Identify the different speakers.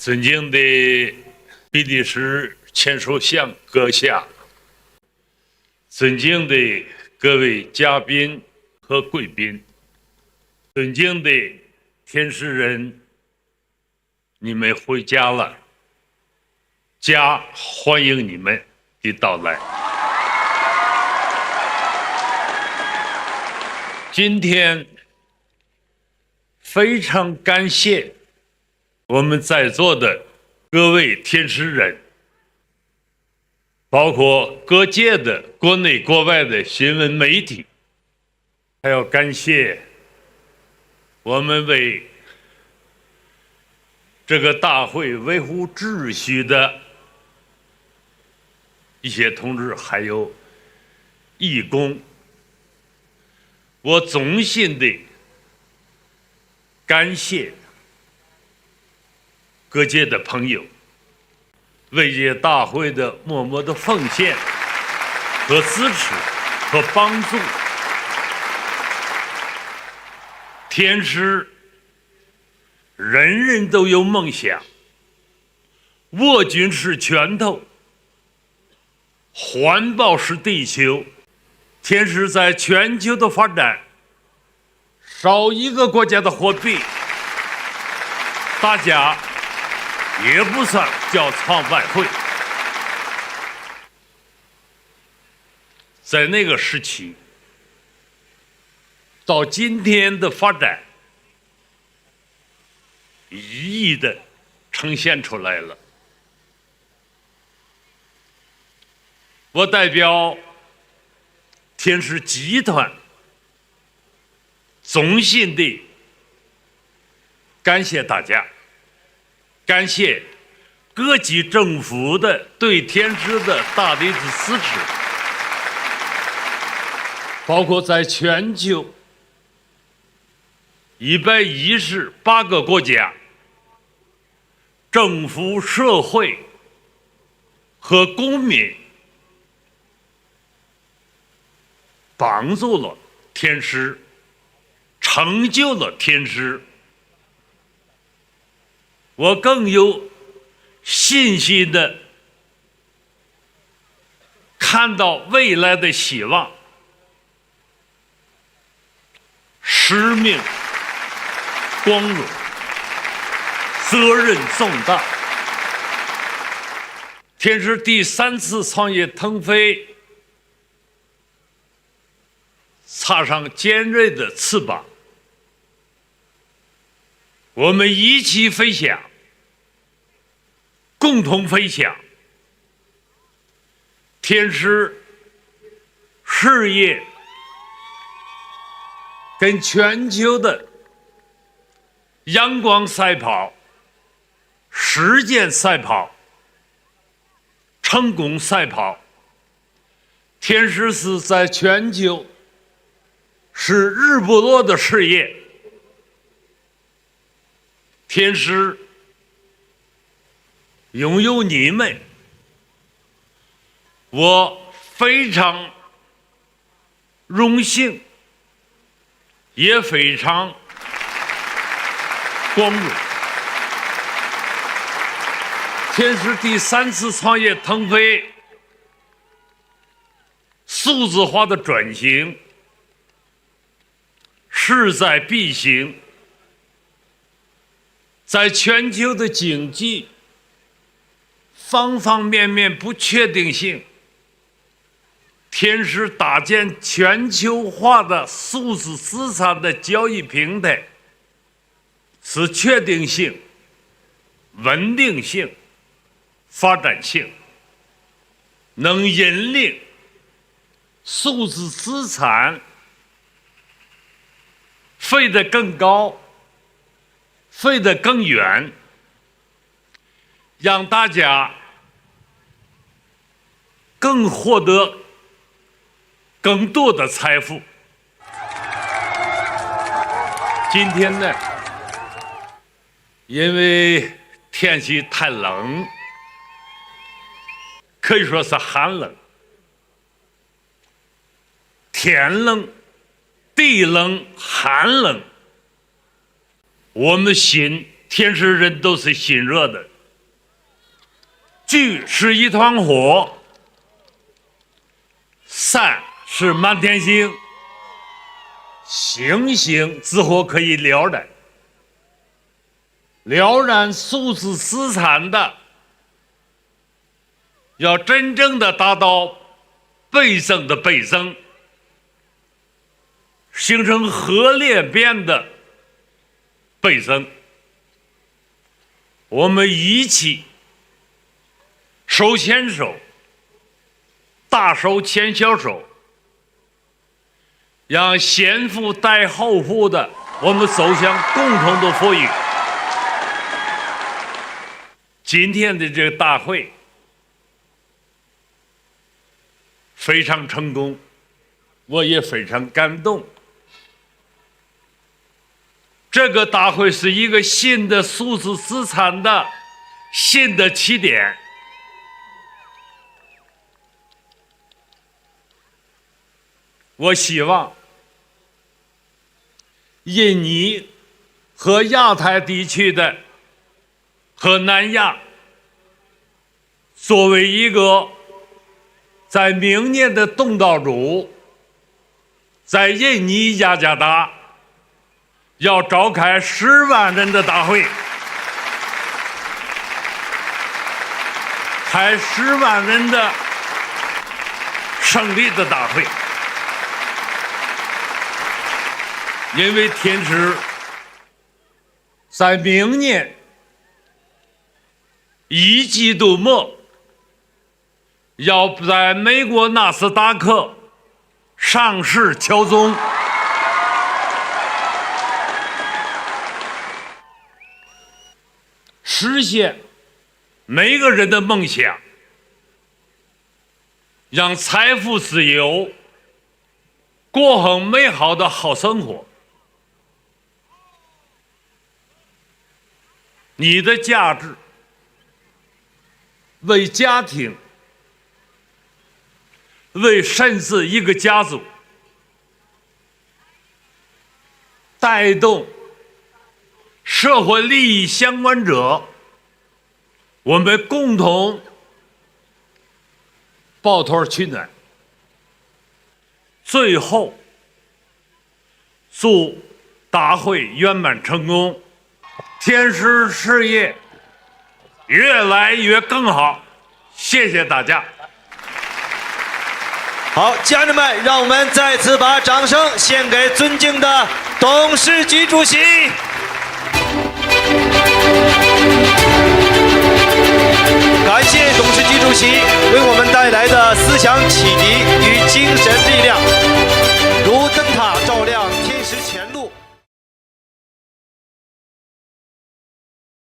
Speaker 1: 尊敬的比利时前首相阁下，尊敬的各位嘉宾和贵宾，尊敬的天使人，你们回家了，家欢迎你们的到来。今天非常感谢我们在座的各位天使人，包括各界的国内国外的新闻媒体，还要感谢我们为这个大会维护秩序的一些同志，还有义工。我衷心的感谢各界的朋友为这大会的默默的奉献和支持和帮助。天使人人都有梦想，握紧是拳头，环抱是地球。天使在全球的发展，少一个国家的货币，大家也不算叫创外汇。在那个时期到今天的发展，一一的呈现出来了。我代表天使集团衷心的感谢大家，感谢各级政府的对天使的大力的支持，包括在全球118个国家，政府、社会和公民帮助了天使，成就了天使。我更有信心的看到未来的希望，使命光荣，责任重大。天使第3次创业腾飞，插上尖锐的翅膀，我们一起飞翔，共同飞翔。天使事业跟全球的阳光赛跑、时间赛跑、成功赛跑，天使是在全球是日不落的事业。天使拥有你们，我非常荣幸，也非常光荣。天使第3次创业腾飞，数字化的转型势在必行。在全球的经济方方面面不确定性，天使搭建全球化的数字资产的交易平台，是确定性、稳定性、发展性，能引领数字资产飞得更高，飞得更远，让大家更获得更多的财富。今天呢，因为天气太冷，可以说是寒冷，天冷、地冷、寒冷，我们心天使人都是心热的。聚是一团火，散是满天星，星星之火可以燎燃，燎燃数字资产的，要真正的达到倍增的倍增，形成核裂变的倍增。我们一起手牵手，大手牵小手，让先富带后富的我们走向共同的富裕。今天的这个大会非常成功，我也非常感动。这个大会是一个新的数字资产的新的起点。我希望印尼和亚太地区的和南亚作为一个在明年的东道主，在印尼雅加达要召开10万人的大会，开10万人的胜利的大会。因为天池在明年1季度末要在美国纳斯达克上市敲钟，实现每个人的梦想，让财富自由，过很美好的好生活。你的价值为家庭，为甚至一个家族带动社会利益相关者，我们共同抱团取暖。最后，祝大会圆满成功，天池事业越来越更好。谢谢大家。
Speaker 2: 好，家人们，让我们再次把掌声献给尊敬的董事局主席。感谢董事局主席为我们带来的思想启迪与精神力量，如灯塔照亮